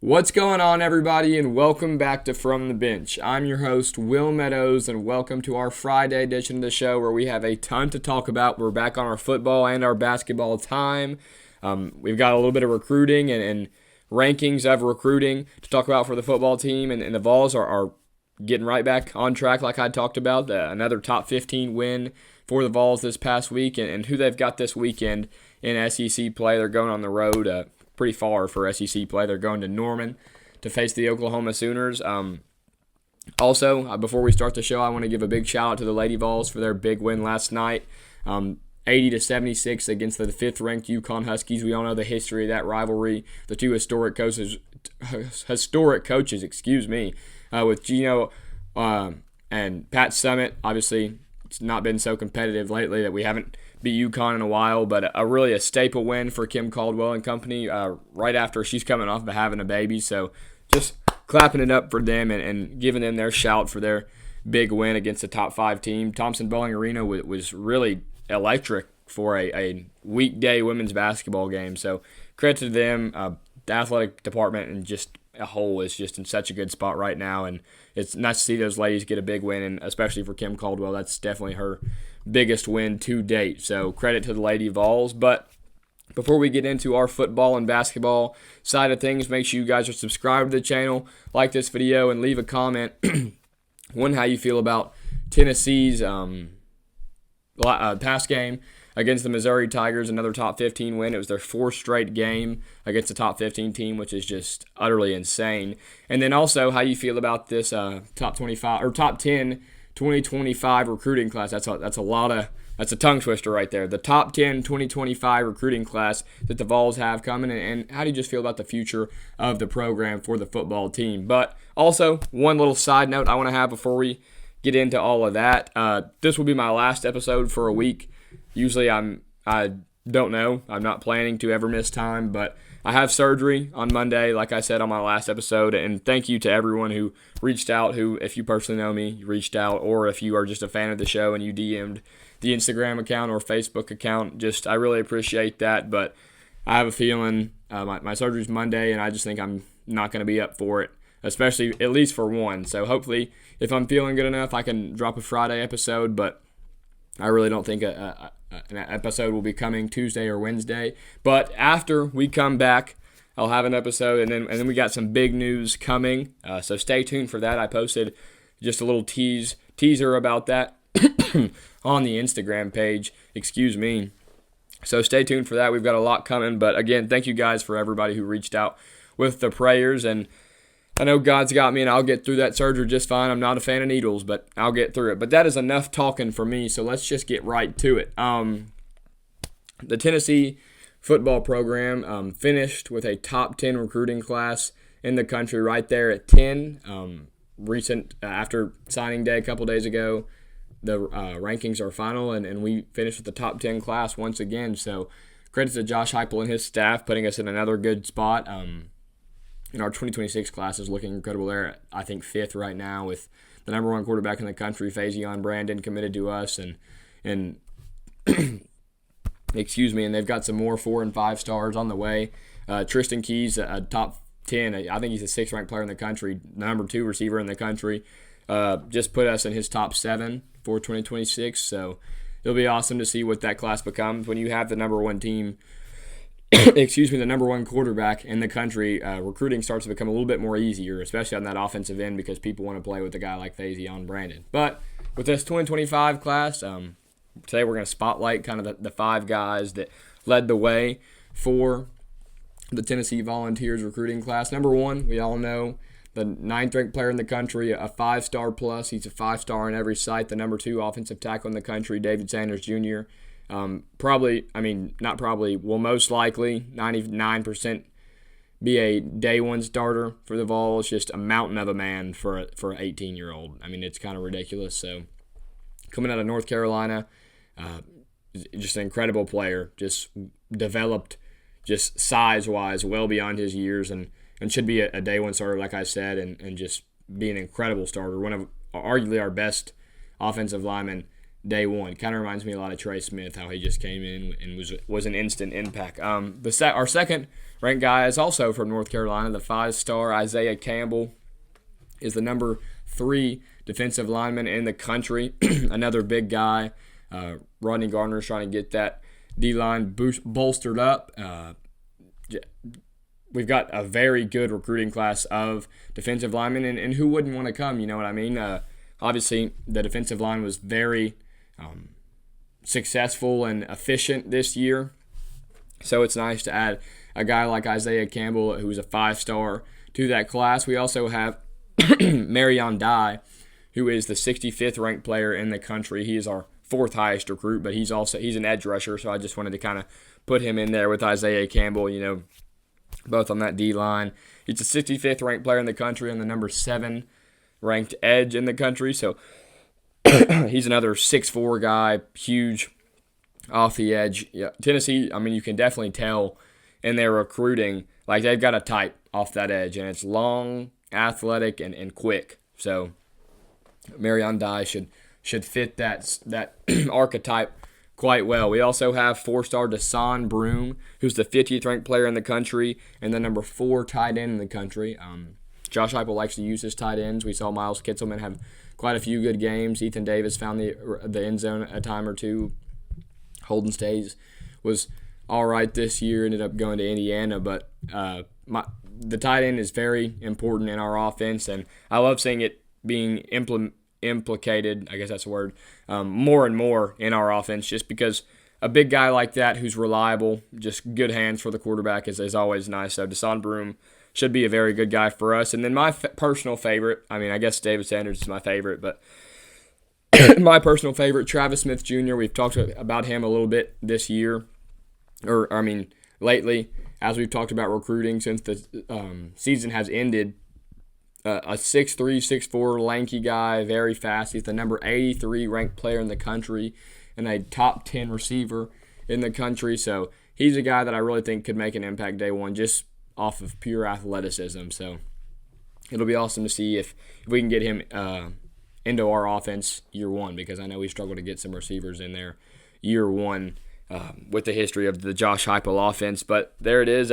What's going on, everybody, and welcome back to From the Bench. I'm your host, Will Meadows, and welcome to our Friday edition of the show where we have a ton to talk about. We're back on our football and our basketball time. We've got a little bit of recruiting and rankings of recruiting to talk about for the football team, and the Vols are getting right back on track like I talked about. Another top 15 win for the Vols this past week, and who they've got this weekend in SEC play. They're going on the road pretty far for SEC play. They're going to Norman to face the Oklahoma Sooners. Also, before we start the show, I want to give a big shout out to the Lady Vols for their big win last night, 80-76 against the fifth-ranked UConn Huskies. We all know the history of that rivalry. The two historic coaches, with Gino and Pat Summitt. Obviously, it's not been so competitive lately that we haven't beat UConn in a while, but really a staple win for Kim Caldwell and company right after she's coming off of having a baby. So just clapping it up for them and giving them their shout for their big win against a top 5 team. Thompson Bowling Arena was really electric for a weekday women's basketball game. So credit to them. The athletic department and just a whole is just in such a good spot right now, and it's nice to see those ladies get a big win, and especially for Kim Caldwell, that's definitely her biggest win to date. So credit to the Lady Vols. But before we get into our football and basketball side of things, make sure you guys are subscribed to the channel, like this video, and leave a comment. One, how you feel about Tennessee's past game against the Missouri Tigers, another top 15 win. It was their 4th straight game against a top 15 team, which is just utterly insane. And then also how you feel about this top 25 or top 10 2025 recruiting class. That's a tongue twister right there. The top 10 2025 recruiting class that the Vols have coming, and how do you just feel about the future of the program for the football team? But also, one little side note I want to have before we get into all of that. This will be my last episode for a week. Usually I don't know. I'm not planning to ever miss time, but I have surgery on Monday, like I said on my last episode, and thank you to everyone who reached out, who, if you personally know me, you reached out, or if you are just a fan of the show and you DM'd the Instagram account or Facebook account. I really appreciate that, but I have a feeling my surgery's Monday, and I just think I'm not going to be up for it, especially at least for one. So hopefully, if I'm feeling good enough, I can drop a Friday episode, but I really don't think an episode will be coming Tuesday or Wednesday. But after we come back, I'll have an episode, and then we got some big news coming. So stay tuned for that. I posted just a little teaser about that on the Instagram page. Excuse me. So stay tuned for that. We've got a lot coming. But again, thank you guys for everybody who reached out with the prayers, and I know God's got me, and I'll get through that surgery just fine. I'm not a fan of needles, but I'll get through it. But that is enough talking for me, so let's just get right to it. The Tennessee football program finished with a top 10 recruiting class in the country right there at 10. After signing day a couple days ago, the rankings are final, and we finished with the top 10 class once again. So credit to Josh Heupel and his staff putting us in another good spot. And our 2026 class is looking incredible there. I think 5th right now with the number 1 quarterback in the country, Faison Brandon, committed to us, and excuse me, and they've got some more 4 and 5 stars on the way. Tristan Keys, a top 10, I think he's the 6th ranked player in the country, number 2 receiver in the country, just put us in his top 7 for 2026. So it'll be awesome to see what that class becomes when you have the number 1 team. The number 1 quarterback in the country. Recruiting starts to become a little bit more easier, especially on that offensive end, because people want to play with a guy like Faison Brandon. But with this 2025 class, today we're going to spotlight kind of the 5 guys that led the way for the Tennessee Volunteers recruiting class. Number 1, we all know, the 9th ranked player in the country, a 5-star plus. He's a 5-star on every site. The number 2 offensive tackle in the country, David Sanders Jr., will most likely 99% be a day 1 starter for the Vols. Just a mountain of a man for an 18-year-old. I mean, it's kind of ridiculous. So coming out of North Carolina, just an incredible player. Just developed, just size-wise, well beyond his years, and should be a day 1 starter, like I said, and just be an incredible starter. One of arguably our best offensive linemen day 1. Kind of reminds me a lot of Trey Smith, how he just came in and was an instant impact. Our second ranked guy is also from North Carolina. The 5-star Isaiah Campbell is the number 3 defensive lineman in the country. Another big guy. Rodney Gardner's trying to get that D-line bolstered up. We've got a very good recruiting class of defensive linemen, and who wouldn't want to come, you know what I mean? Obviously, the defensive line was very successful and efficient this year, so it's nice to add a guy like Isaiah Campbell, who's a 5-star, to that class. We also have Marion Dye, who is the 65th ranked player in the country. He is our 4th highest recruit, but he's an edge rusher, so I just wanted to kind of put him in there with Isaiah Campbell, both on that D-line. He's the 65th ranked player in the country and the number 7 ranked edge in the country. So he's another 6'4" guy, huge off the edge. Yeah, Tennessee, you can definitely tell in their recruiting, like they've got a type off that edge, and it's long, athletic, and quick. So Marion Dye should fit that archetype quite well. We also have 4-star Deson Broom, who's the 50th ranked player in the country and the number 4 tight end in the country. Josh Heupel likes to use his tight ends. We saw Miles Kitselman have quite a few good games. Ethan Davis found the end zone a time or two. Holden Stays was all right this year, ended up going to Indiana, but the tight end is very important in our offense, and I love seeing it being implicated, I guess that's the word, more and more in our offense, just because a big guy like that who's reliable, just good hands for the quarterback is always nice. So Deson Broom should be a very good guy for us. And then my personal favorite, I guess David Sanders is my favorite, but my personal favorite, Travis Smith Jr., we've talked about him a little bit this year, lately, as we've talked about recruiting since the season has ended. A 6'3", 6'4", lanky guy, very fast. He's the number 83 ranked player in the country and a top 10 receiver in the country. So he's a guy that I really think could make an impact day one just off of pure athleticism. So it'll be awesome to see if we can get him into our offense year one, because I know we struggled to get some receivers in there year one with the history of the Josh Heupel offense. But there it is.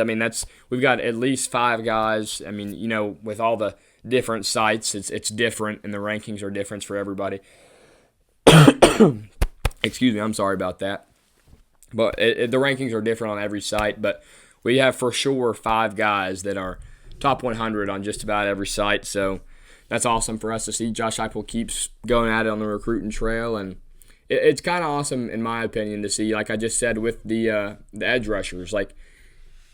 We've got at least 5 guys. With all the different sites, it's different, and the rankings are different for everybody. Excuse me, I'm sorry about that. But the rankings are different on every site, but we have for sure 5 guys that are top 100 on just about every site, so that's awesome for us to see. Josh Heupel keeps going at it on the recruiting trail, and it's kind of awesome, in my opinion, to see, like I just said, with the edge rushers, like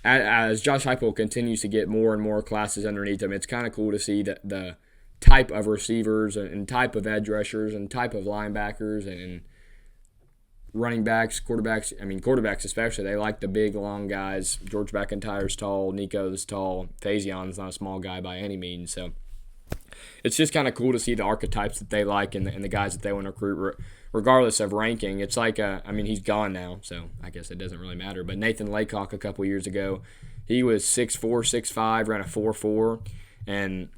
as Josh Heupel continues to get more and more classes underneath him, it's kind of cool to see the type of receivers and type of edge rushers and type of linebackers and running backs, quarterbacks. Quarterbacks especially, they like the big, long guys. George McIntyre's tall, Nico's tall, Faison's not a small guy by any means. So it's just kind of cool to see the archetypes that they like and the guys that they want to recruit, regardless of ranking. It's like, he's gone now, so I guess it doesn't really matter. But Nathan Laycock a couple years ago, he was 6'4", 6'5", ran a 4.4, and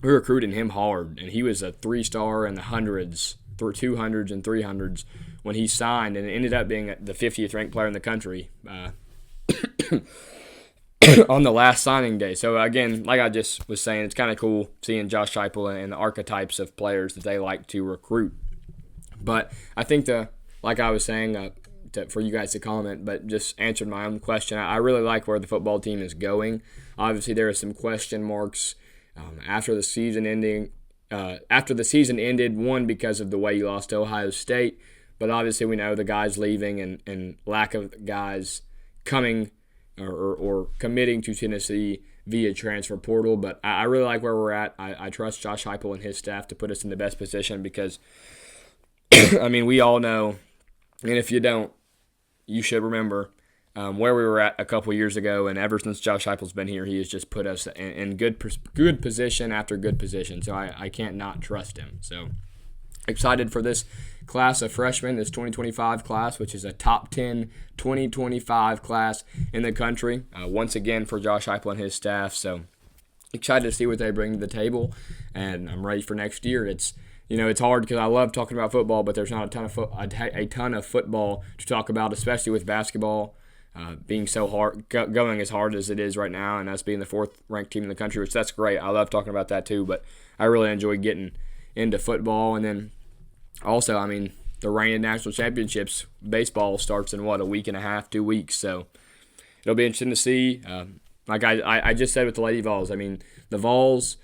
we were recruiting him hard. And he was a 3-star in the hundreds, through 200s and 300s when he signed, and it ended up being the 50th ranked player in the country on the last signing day. So again, like I just was saying, it's kind of cool seeing Josh Heupel and the archetypes of players that they like to recruit. But I think like I was saying, for you guys to comment, but just answered my own question. I really like where the football team is going. Obviously, there are some question marks after the season ending. After the season ended, one, because of the way you lost to Ohio State, but obviously we know the guys leaving and lack of guys coming or committing to Tennessee via transfer portal. But I really like where we're at. I trust Josh Heupel and his staff to put us in the best position because, we all know, and if you don't, you should remember where we were at a couple years ago, and ever since Josh Heupel's been here, he has just put us in good position after good position. So I can't not trust him. So excited for this class of freshmen, this 2025 class, which is a top 10 2025 class in the country. Once again for Josh Heupel and his staff. So excited to see what they bring to the table, and I'm ready for next year. It's hard because I love talking about football, but there's not a ton of football to talk about, especially with basketball being so hard, going as hard as it is right now, and us being the 4th ranked team in the country, which that's great. I love talking about that too, but I really enjoy getting into football. And then also, I mean, the reigning national championships, baseball starts in a week and a half, 2 weeks. So it'll be interesting to see. Like I just said with the Lady Vols, I mean, the Vols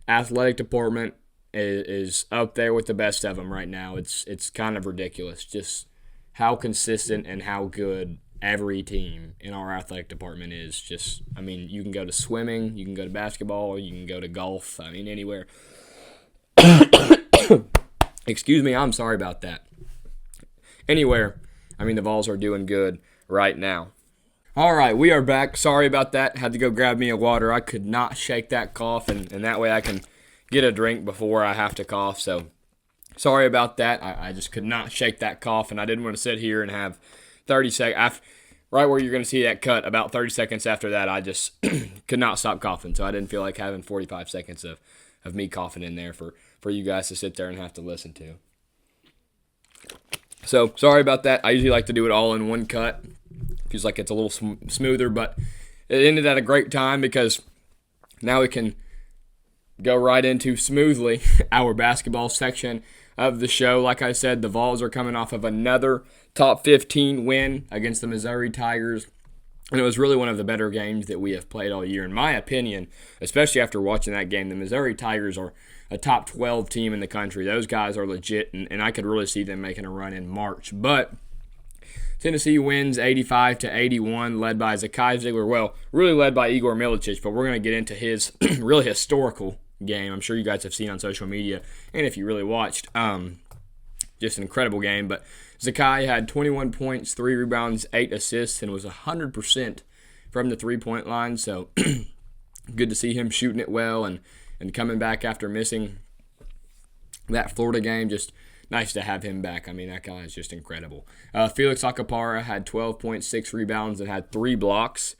athletic department is up there with the best of them right now. It's kind of ridiculous just how consistent and how good every team in our athletic department is. Just, I mean, you can go to swimming, you can go to basketball, you can go to golf. I mean, anywhere. Excuse me, I'm sorry about that. Anywhere, I mean, the Vols are doing good right now. All right, we are back. Sorry about that. Had to go grab me a water. I could not shake that cough, and that way I can get a drink before I have to cough. So sorry about that. I just could not shake that cough, and I didn't want to sit here and have 30 seconds. Right where you're going to see that cut, about 30 seconds after that, I just could not stop coughing. So I didn't feel like having 45 seconds of me coughing in there for you guys to sit there and have to listen to. So sorry about that. I usually like to do it all in one cut. Feels like it's a little smoother, but it ended at a great time because now we can go right into smoothly our basketball section of the show. Like I said, the Vols are coming off of another top 15 win against the Missouri Tigers, and it was really one of the better games that we have played all year. In my opinion, especially after watching that game, the Missouri Tigers are a top 12 team in the country. Those guys are legit, and I could really see them making a run in March. But Tennessee wins 85-81, led by Zakai Ziegler. Well, really led by Igor Milicic, but we're going to get into his really historical game. I'm sure you guys have seen on social media, and if you really watched, just an incredible game. But Zakai had 21 points, 3 rebounds, 8 assists, and was 100% from the three-point line. So good to see him shooting it well and coming back after missing that Florida game. Just nice to have him back. I mean, that guy is just incredible. Felix Acapara had 12.6 rebounds and had 3 blocks.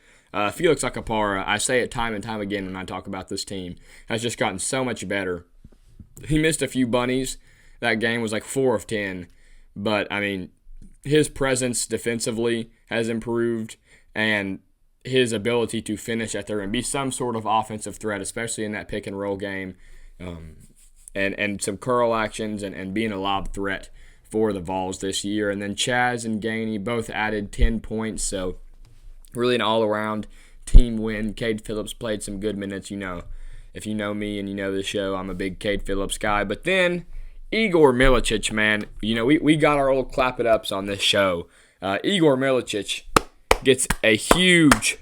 Felix Acapara, I say it time and time again when I talk about this team, has just gotten so much better. He missed a few bunnies. That game was like 4 of 10. But, I mean, his presence defensively has improved, and his ability to finish at there and be some sort of offensive threat, especially in that pick-and-roll game, and some curl actions and being a lob threat for the Vols this year. And then Chaz and Gainey both added 10 points, so really an all-around team win. Cade Phillips played some good minutes. You know, if you know me and you know the show, I'm a big Cade Phillips guy. But then Igor Milicic, man, you know, we got our old clap-it-ups on this show. Igor Milicic gets a huge,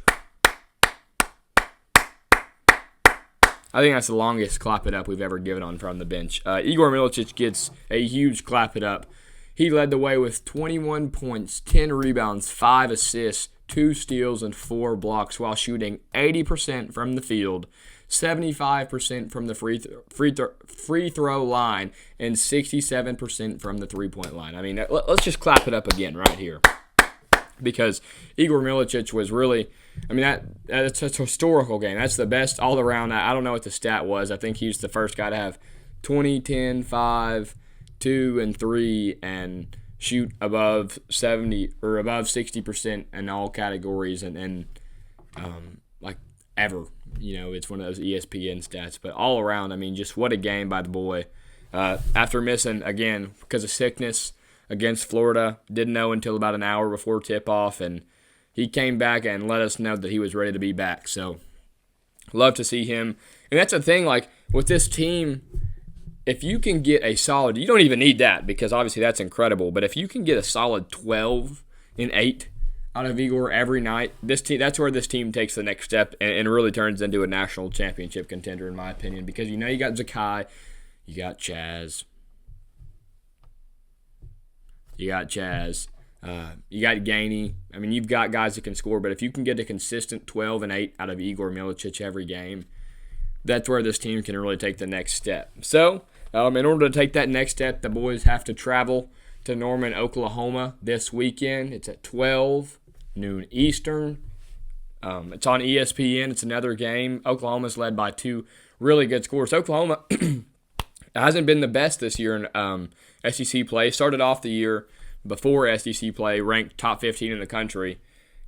I think that's the longest clap-it-up we've ever given on from the bench. Igor Milicic gets a huge clap-it-up. He led the way with 21 points, 10 rebounds, 5 assists, 2 steals, and 4 blocks while shooting 80% from the field, 75% from the free throw line, and 67% from the three-point line. I mean, let's just clap it up again right here. Because Igor Milicic was really, I mean, that's a historical game. That's the best all around. I don't know what the stat was. I think he's the first guy to have 20, 10, 5, 2, and 3, and shoot above 70 or above 60% in all categories and like ever. You know, it's one of those ESPN stats. But all around, I mean, just what a game by the boy. After missing, again, because of sickness against Florida, didn't know until about an hour before tip-off, and he came back and let us know that he was ready to be back. So, love to see him. And that's the thing, like, with this team, if you can get a solid, you don't even need that because obviously that's incredible, but if you can get a solid 12 and 8 out of Igor every night, this team, that's where this team takes the next step and really turns into a national championship contender, in my opinion, because you know you got Zakai, you got Chaz, you got Gainey. I mean, you've got guys that can score, but if you can get a consistent 12 and 8 out of Igor Milicic every game, that's where this team can really take the next step. So, in order to take that next step, the boys have to travel to Norman, Oklahoma this weekend. It's at 12 noon Eastern. It's on ESPN. It's another game. Oklahoma's led by 2 really good scorers. Oklahoma hasn't been the best this year in SEC play. Started off the year before SEC play ranked top 15 in the country.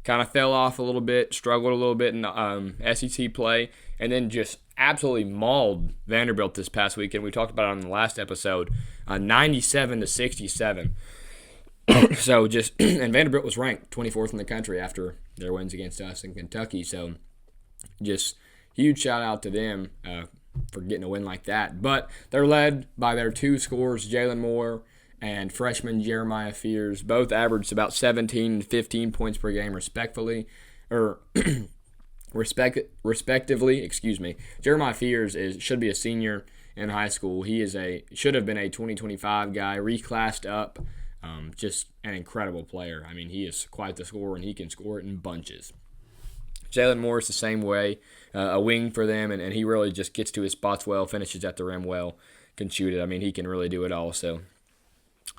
kind of fell off a little bit, struggled a little bit in SEC play, and then just absolutely mauled Vanderbilt this past weekend. We talked about it on the last episode, 97-67. So and Vanderbilt was ranked 24th in the country after their wins against us in Kentucky. So just huge shout out to them for getting a win like that. But they're led by their two scorers, Jalen Moore and freshman Jeremiah Fears. Both averaged about 17 and 15 points per game respectively. Excuse me. Jeremiah Fears should be a senior in high school. He should have been a 2025 guy, reclassed up. Just an incredible player. I mean, he is quite the scorer, and he can score it in bunches. Jalen Moore is the same way, a wing for them, and he really just gets to his spots well, finishes at the rim well, can shoot it. I mean, he can really do it all. So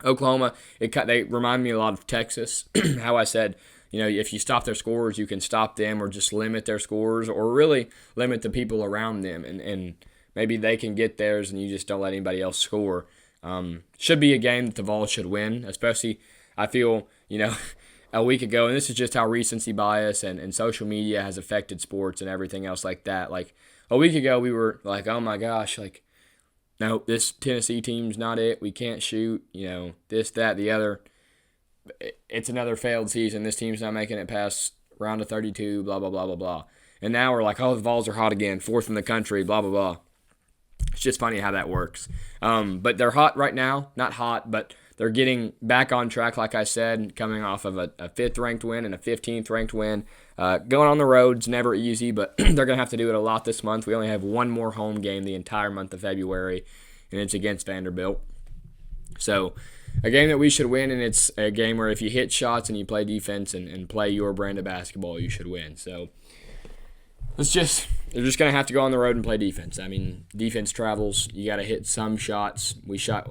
Oklahoma, they remind me a lot of Texas. How I said, if you stop their scorers, you can stop them or just limit their scorers or really limit the people around them, and maybe they can get theirs and you just don't let anybody else score. Should be a game that the Vols should win, especially, I feel, a week ago, and this is just how recency bias and social media has affected sports and everything else like that. Like, a week ago, we were like, oh my gosh, like, no, this Tennessee team's not it. We can't shoot, this, that, the other. It's another failed season. This team's not making it past round of 32, blah, blah, blah, blah, blah. And now we're like, oh, the Vols are hot again, 4th in the country, blah, blah, blah. It's just funny how that works. But they're hot right now. Not hot, but they're getting back on track, like I said, coming off of a 5th-ranked win and a 15th-ranked win. Going on the road's never easy, but they're going to have to do it a lot this month. We only have one more home game the entire month of February, and it's against Vanderbilt. So a game that we should win, and it's a game where if you hit shots and you play defense and play your brand of basketball, you should win. So they're just going to have to go on the road and play defense. I mean, defense travels. You got to hit some shots.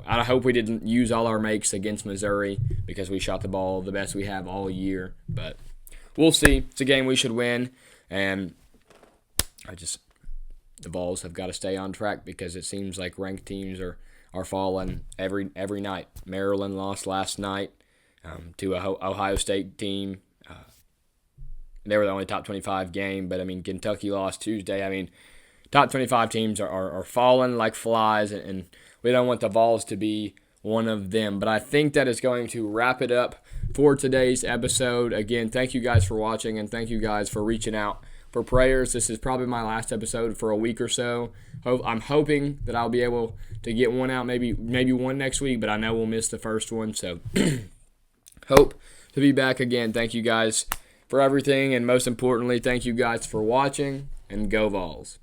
I hope we didn't use all our makes against Missouri because we shot the ball the best we have all year. But we'll see. It's a game we should win. And the Vols have got to stay on track because it seems like ranked teams are falling every night. Maryland lost last night to a Ohio State team. They were the only top 25 game, but, I mean, Kentucky lost Tuesday. I mean, top 25 teams are falling like flies, and we don't want the Vols to be one of them. But I think that is going to wrap it up for today's episode. Again, thank you guys for watching, and thank you guys for reaching out for prayers. This is probably my last episode for a week or so. I'm hoping that I'll be able to get one out, maybe one next week, but I know we'll miss the first one. So hope to be back again. Thank you guys for everything, and most importantly, thank you guys for watching, and go Vols.